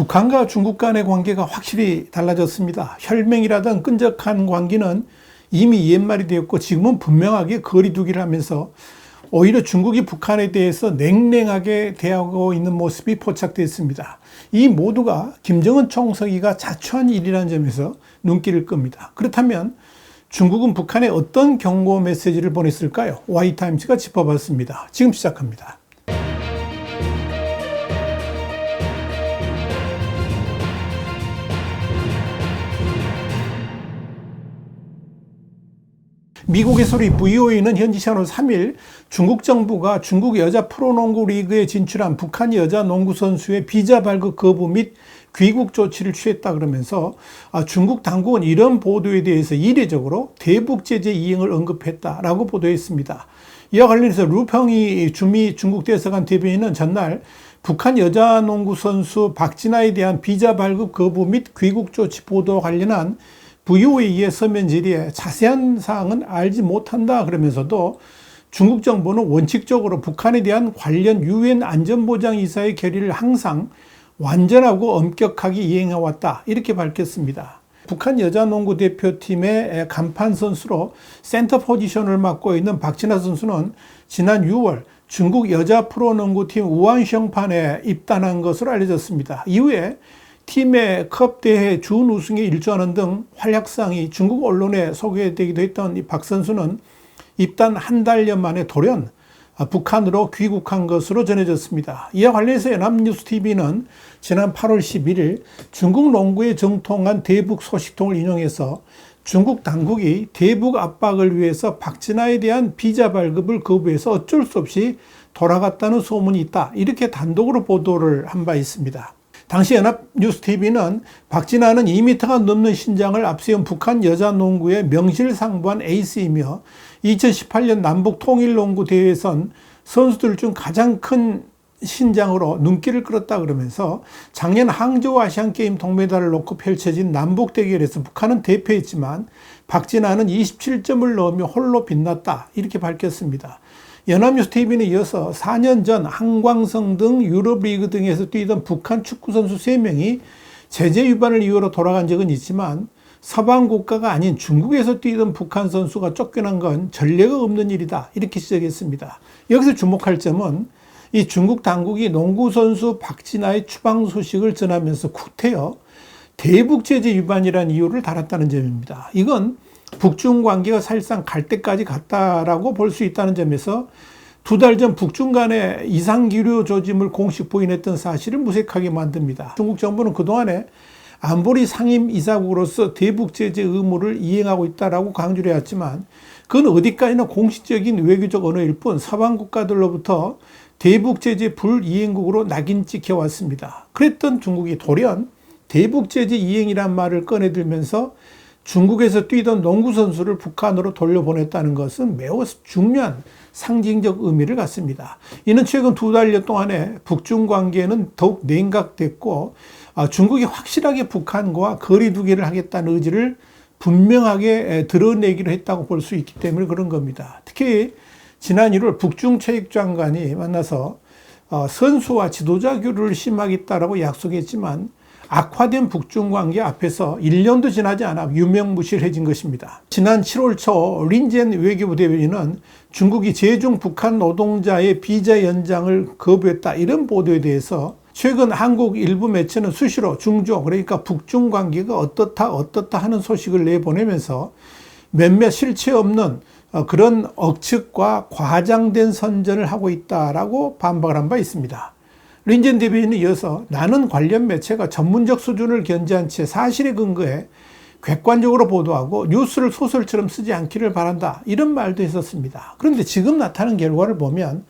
북한과 중국 간의 관계가 확실히 달라졌습니다. 혈맹이라던 끈적한 관계는 이미 옛말이 되었고 지금은 분명하게 거리두기를 하면서 오히려 중국이 북한에 대해서 냉랭하게 대하고 있는 모습이 포착됐습니다. 이 모두가 김정은 총서기가 자초한 일이라는 점에서 눈길을 끕니다. 그렇다면 중국은 북한에 어떤 경고 메시지를 보냈을까요? Y타임즈가 짚어봤습니다. 지금 시작합니다. 미국의 소리 VOA는 현지 시간으로 3일 중국 정부가 중국 여자 프로농구 리그에 진출한 북한 여자 농구 선수의 비자 발급 거부 및 귀국 조치를 취했다 그러면서 중국 당국은 이런 보도에 대해서 이례적으로 대북 제재 이행을 언급했다라고 보도했습니다. 이와 관련해서 루펑이 주미 중국 대사관 대변인은 전날 북한 여자 농구 선수 박진아에 대한 비자 발급 거부 및 귀국 조치 보도와 관련한 VOA의 서면 질의에 자세한 사항은 알지 못한다 그러면서도 중국 정부는 원칙적으로 북한에 대한 관련 유엔 안전보장이사의 결의를 항상 완전하고 엄격하게 이행해왔다 이렇게 밝혔습니다. 북한 여자농구 대표팀의 간판 선수로 센터 포지션을 맡고 있는 박진아 선수는 지난 6월 중국 여자 프로농구팀 우한성판에 입단한 것으로 알려졌습니다. 이후에 팀의 컵 대회 준우승에 일조하는 등 활약상이 중국 언론에 소개되기도 했던 이 박 선수는 입단 한 달여 만에 돌연 북한으로 귀국한 것으로 전해졌습니다. 이와 관련해서 연합뉴스TV는 지난 8월 11일 중국 농구에 정통한 대북 소식통을 인용해서 중국 당국이 대북 압박을 위해서 박진아에 대한 비자 발급을 거부해서 어쩔 수 없이 돌아갔다는 소문이 있다 이렇게 단독으로 보도를 한 바 있습니다. 당시 연합뉴스TV는 박진아는 2m가 넘는 신장을 앞세운 북한 여자농구의 명실상부한 에이스이며 2018년 남북통일농구 대회에선 선수들 중 가장 큰 신장으로 눈길을 끌었다 그러면서 작년 항저우 아시안게임 동메달을 놓고 펼쳐진 남북 대결에서 북한은 대패했지만 박진아는 27점을 넣으며 홀로 빛났다 이렇게 밝혔습니다. 연합뉴스TV는 이어서 4년 전 한광성 등 유럽리그 등에서 뛰던 북한 축구선수 3명이 제재 위반을 이유로 돌아간 적은 있지만 서방 국가가 아닌 중국에서 뛰던 북한 선수가 쫓겨난 건 전례가 없는 일이다 이렇게 지적했습니다. 여기서 주목할 점은 이 중국 당국이 농구선수 박진아의 추방 소식을 전하면서 구태여 대북 제재 위반이라는 이유를 달았다는 점입니다. 이건 북중 관계가 사실상 갈 때까지 갔다라고 볼 수 있다는 점에서 2달 전 북중 간의 이상기류 조짐을 공식 부인했던 사실을 무색하게 만듭니다. 중국 정부는 그동안에 안보리 상임 이사국으로서 대북 제재 의무를 이행하고 있다라고 강조를 해왔지만 그건 어디까지나 공식적인 외교적 언어일 뿐 서방 국가들로부터 대북 제재 불이행국으로 낙인 찍혀왔습니다. 그랬던 중국이 돌연 대북 제재 이행이란 말을 꺼내들면서 중국에서 뛰던 농구 선수를 북한으로 돌려보냈다는 것은 매우 중요한 상징적 의미를 갖습니다. 이는 최근 2달여 동안에 북중 관계는 더욱 냉각됐고 중국이 확실하게 북한과 거리두기를 하겠다는 의지를 분명하게 드러내기로 했다고 볼 수 있기 때문에 그런 겁니다. 특히 지난 1월 북중 체육장관이 만나서 선수와 지도자 교류를 심하겠다라고 약속했지만 악화된 북중 관계 앞에서 1년도 지나지 않아 유명무실해진 것입니다. 지난 7월 초 린젠 외교부 대변인은 중국이 제중 북한 노동자의 비자 연장을 거부했다 이런 보도에 대해서 최근 한국 일부 매체는 수시로 중조 그러니까 북중 관계가 어떻다 하는 소식을 내보내면서 몇몇 실체 없는 그런 억측과 과장된 선전을 하고 있다라고 반박을 한 바 있습니다. 린젠 대변인은 이어서 나는 관련 매체가 전문적 수준을 견지한 채 사실에 근거해 객관적으로 보도하고 뉴스를 소설처럼 쓰지 않기를 바란다 이런 말도 했었습니다. 그런데 지금 나타난 결과를 보면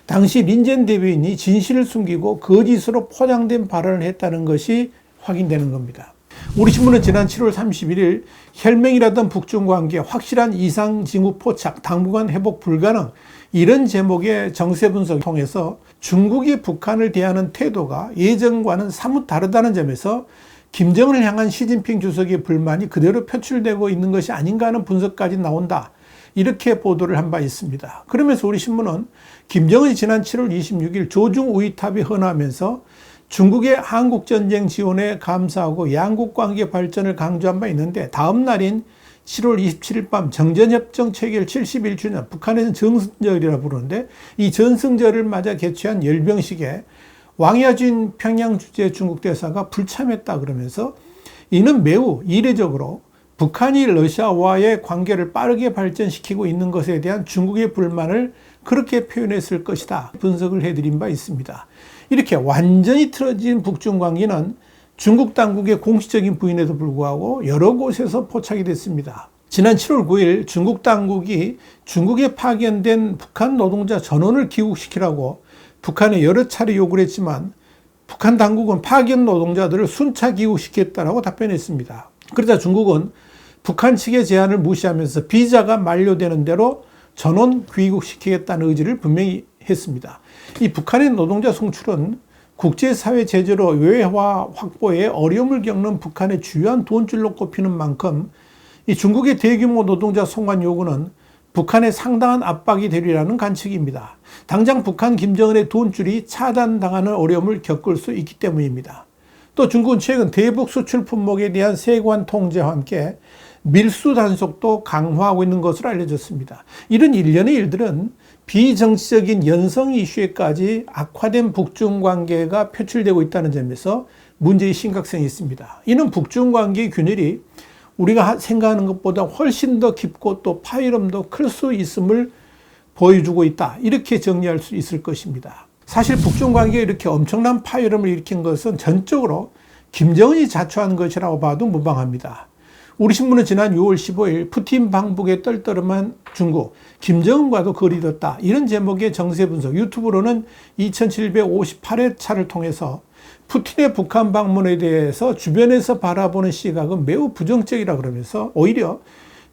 당시 린젠 대변인이 진실을 숨기고 거짓으로 포장된 발언을 했다는 것이 확인되는 겁니다. 우리 신문은 지난 7월 31일 혈맹이라던 북중 관계 확실한 이상 징후 포착 당분간 회복 불가능 이런 제목의 정세 분석을 통해서 중국이 북한을 대하는 태도가 예전과는 사뭇 다르다는 점에서 김정은을 향한 시진핑 주석의 불만이 그대로 표출되고 있는 것이 아닌가 하는 분석까지 나온다. 이렇게 보도를 한 바 있습니다. 그러면서 우리 신문은 김정은이 지난 7월 26일 조중 우이탑이 헌화하면서 중국의 한국전쟁 지원에 감사하고 양국 관계 발전을 강조한 바 있는데 다음 날인 7월 27일 밤 정전협정 체결 71주년, 북한에서는 정승절이라 부르는데 이 전승절을 맞아 개최한 열병식에 왕야진 평양 주재 중국 대사가 불참했다 그러면서 이는 매우 이례적으로 북한이 러시아와의 관계를 빠르게 발전시키고 있는 것에 대한 중국의 불만을 그렇게 표현했을 것이다 분석을 해드린 바 있습니다. 이렇게 완전히 틀어진 북중 관계는 중국 당국의 공식적인 부인에도 불구하고 여러 곳에서 포착이 됐습니다. 지난 7월 9일 중국 당국이 중국에 파견된 북한 노동자 전원을 귀국시키라고 북한에 여러 차례 요구를 했지만 북한 당국은 파견 노동자들을 순차 귀국시켰다라고 답변했습니다. 그러자 중국은 북한 측의 제안을 무시하면서 비자가 만료되는 대로 전원 귀국시키겠다는 의지를 분명히 했습니다. 이 북한의 노동자 송출은 국제사회 제재로 외화 확보에 어려움을 겪는 북한의 주요한 돈줄로 꼽히는 만큼 이 중국의 대규모 노동자 송환 요구는 북한에 상당한 압박이 되리라는 관측입니다. 당장 북한 김정은의 돈줄이 차단당하는 어려움을 겪을 수 있기 때문입니다. 또 중국은 최근 대북 수출 품목에 대한 세관 통제와 함께 밀수 단속도 강화하고 있는 것으로 알려졌습니다. 이런 일련의 일들은 비정치적인 연성 이슈에까지 악화된 북중 관계가 표출되고 있다는 점에서 문제의 심각성이 있습니다. 이는 북중 관계의 균열이 우리가 생각하는 것보다 훨씬 더 깊고 또 파열음도 클 수 있음을 보여주고 있다. 이렇게 정리할 수 있을 것입니다. 사실 북중 관계에 이렇게 엄청난 파열음을 일으킨 것은 전적으로 김정은이 자초한 것이라고 봐도 무방합니다. 우리 신문은 지난 6월 15일 푸틴 방북에 떨떠름한 중국, 김정은과도 거리뒀다. 이런 제목의 정세 분석, 유튜브로는 2758회차를 통해서 푸틴의 북한 방문에 대해서 주변에서 바라보는 시각은 매우 부정적이라 그러면서 오히려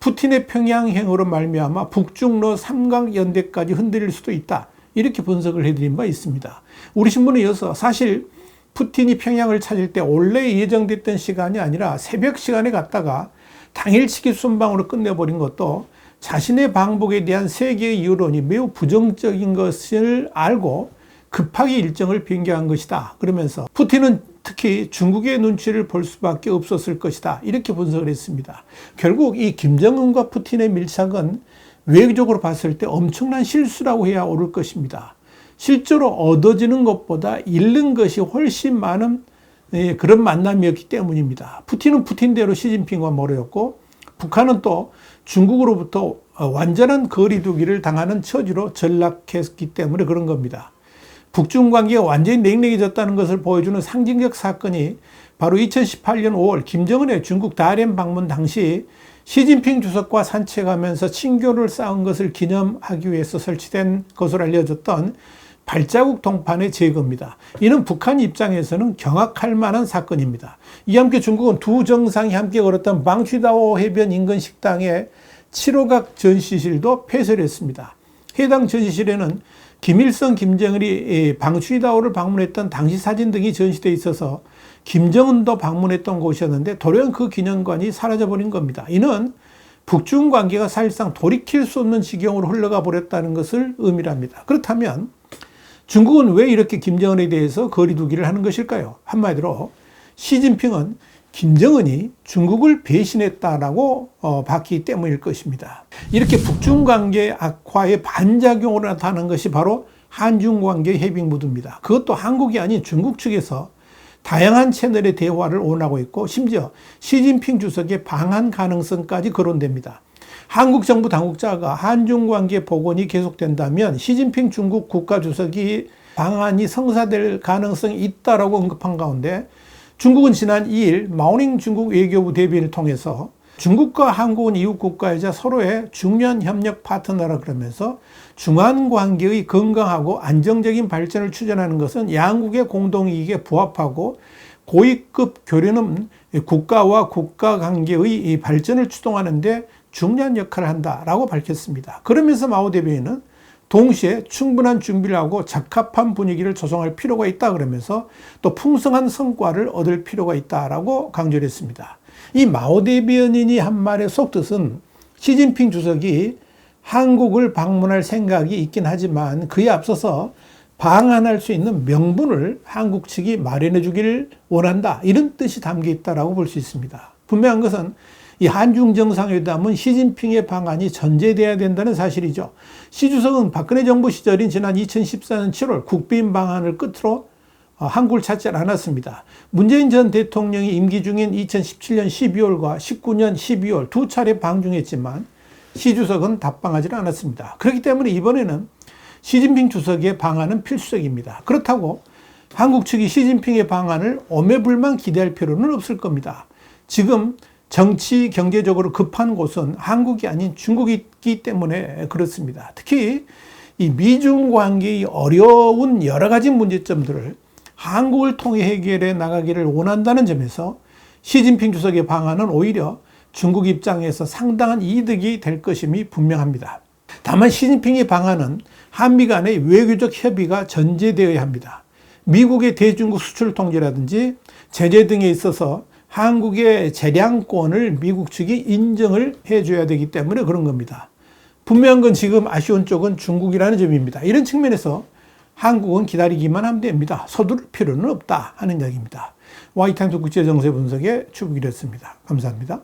푸틴의 평양 행으로 말미암아 북중러 삼각연대까지 흔들릴 수도 있다. 이렇게 분석을 해드린 바 있습니다. 우리 신문은 이어서 사실 푸틴이 평양을 찾을 때 원래 예정됐던 시간이 아니라 새벽 시간에 갔다가 당일치기 순방으로 끝내버린 것도 자신의 방북에 대한 세계의 여론이 매우 부정적인 것을 알고 급하게 일정을 변경한 것이다. 그러면서 푸틴은 특히 중국의 눈치를 볼 수밖에 없었을 것이다. 이렇게 분석을 했습니다. 결국 이 김정은과 푸틴의 밀착은 외교적으로 봤을 때 엄청난 실수라고 해야 옳을 것입니다. 실제로 얻어지는 것보다 잃는 것이 훨씬 많은 그런 만남이었기 때문입니다. 푸틴은 푸틴대로 시진핑과 멀어졌고 북한은 또 중국으로부터 완전한 거리두기를 당하는 처지로 전락했기 때문에 그런 겁니다. 북중 관계가 완전히 냉랭해졌다는 것을 보여주는 상징적 사건이 바로 2018년 5월 김정은의 중국 다롄 방문 당시 시진핑 주석과 산책하면서 친교를 쌓은 것을 기념하기 위해서 설치된 것으로 알려졌던 발자국 동판의 제거입니다. 이는 북한 입장에서는 경악할 만한 사건입니다. 이와 함께 중국은 두 정상이 함께 걸었던 방취다오 해변 인근 식당의 7호각 전시실도 폐쇄를 했습니다. 해당 전시실에는 김일성, 김정은이 방취다오를 방문했던 당시 사진 등이 전시되어 있어서 김정은도 방문했던 곳이었는데 돌연 그 기념관이 사라져버린 겁니다. 이는 북중 관계가 사실상 돌이킬 수 없는 지경으로 흘러가 버렸다는 것을 의미합니다. 그렇다면 중국은 왜 이렇게 김정은에 대해서 거리두기를 하는 것일까요? 한마디로 시진핑은 김정은이 중국을 배신했다라고 봤기 때문일 것입니다. 이렇게 북중 관계 악화의 반작용으로 나타나는 것이 바로 한중 관계 해빙 무드입니다. 그것도 한국이 아닌 중국 측에서 다양한 채널의 대화를 원하고 있고 심지어 시진핑 주석의 방한 가능성까지 거론됩니다. 한국 정부 당국자가 한중 관계 복원이 계속된다면 시진핑 중국 국가주석이 방안이 성사될 가능성이 있다라고 언급한 가운데 중국은 지난 2일 마오닝 중국 외교부 대변인을 통해서 중국과 한국은 이웃 국가이자 서로의 중요한 협력 파트너라 그러면서 중한 관계의 건강하고 안정적인 발전을 추진하는 것은 양국의 공동이익에 부합하고 고위급 교류는 국가와 국가 관계의 발전을 추동하는 데 중요한 역할을 한다라고 밝혔습니다. 그러면서 마오 대변인은 동시에 충분한 준비를 하고 적합한 분위기를 조성할 필요가 있다 그러면서 또 풍성한 성과를 얻을 필요가 있다라고 강조를 했습니다. 이 마오 대변인이 한 말의 속뜻은 시진핑 주석이 한국을 방문할 생각이 있긴 하지만 그에 앞서서 방한할 수 있는 명분을 한국 측이 마련해 주기를 원한다. 이런 뜻이 담겨 있다고 볼 수 있습니다. 분명한 것은 이 한중 정상회담은 시진핑의 방한이 전제돼야 된다는 사실이죠. 시 주석은 박근혜 정부 시절인 지난 2014년 7월 국빈 방한을 끝으로 한국을 찾지 않았습니다. 문재인 전 대통령이 임기 중인 2017년 12월과 19년 12월 두 차례 방중했지만 시 주석은 답방하지 않았습니다. 그렇기 때문에 이번에는 시진핑 주석의 방한은 필수적입니다. 그렇다고 한국 측이 시진핑의 방한을 오매불만 기대할 필요는 없을 겁니다. 지금 정치 경제적으로 급한 곳은 한국이 아닌 중국이기 때문에 그렇습니다. 특히 이 미중 관계의 어려운 여러 가지 문제점들을 한국을 통해 해결해 나가기를 원한다는 점에서 시진핑 주석의 방안은 오히려 중국 입장에서 상당한 이득이 될 것임이 분명합니다. 다만 시진핑의 방안은 한미 간의 외교적 협의가 전제되어야 합니다. 미국의 대중국 수출 통제라든지 제재 등에 있어서 한국의 재량권을 미국 측이 인정을 해줘야 되기 때문에 그런 겁니다. 분명한 건 지금 아쉬운 쪽은 중국이라는 점입니다. 이런 측면에서 한국은 기다리기만 하면 됩니다. 서두를 필요는 없다 하는 이야기입니다. 와이타임스 국제정세 분석의 추국이었습니다. 감사합니다.